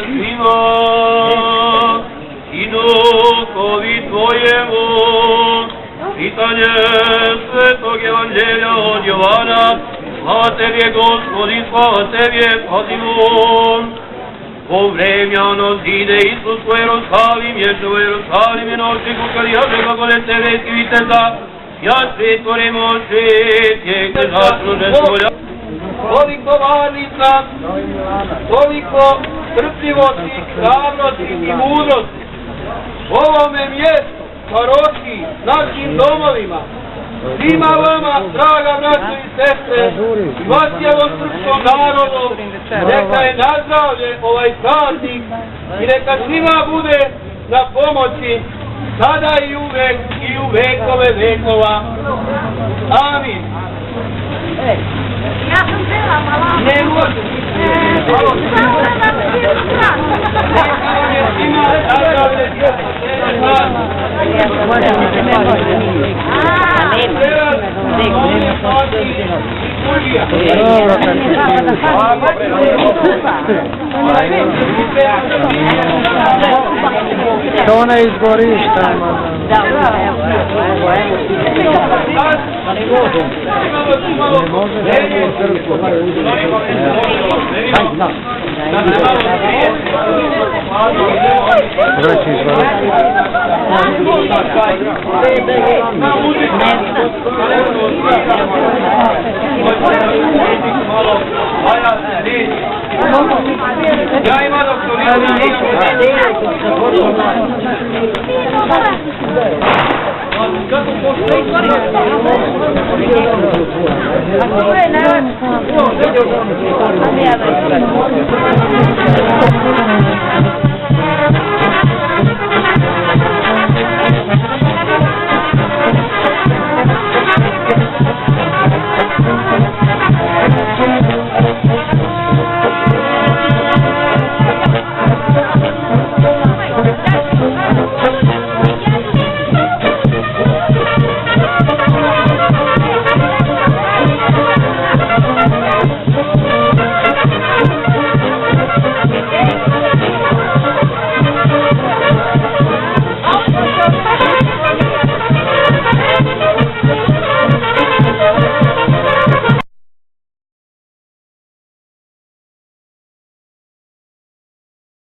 svima i duhovi tvojemu. Čitanje Svetog Evanđelja od Jovana. Slava Tebje, Gospodi, slava Tebje, pazimo. Po vremjano zide Isus u Jerusalim, ješe u Jerusalim i noći kukali jaže glagole Tebejski viteza. Ja svetvorimo svetjeg zasluže svoja. Toliko varnica, toliko strpljivosti, hrabrosti i mudrosti. Ovome mjestu, parohiji, našim domovima, svima vama, draga braćo i sestre, i vas cijelom srpskom narodu, neka je nazdravlje ovaj praznik i neka svima bude na pomoći, sada i uvek i u vekove vekova. Amin. Ja sam htjela malo. Ne može. Samo da nam svijem stran. Neka vam je svima nazdravlje To ne izgorišta. Ja ima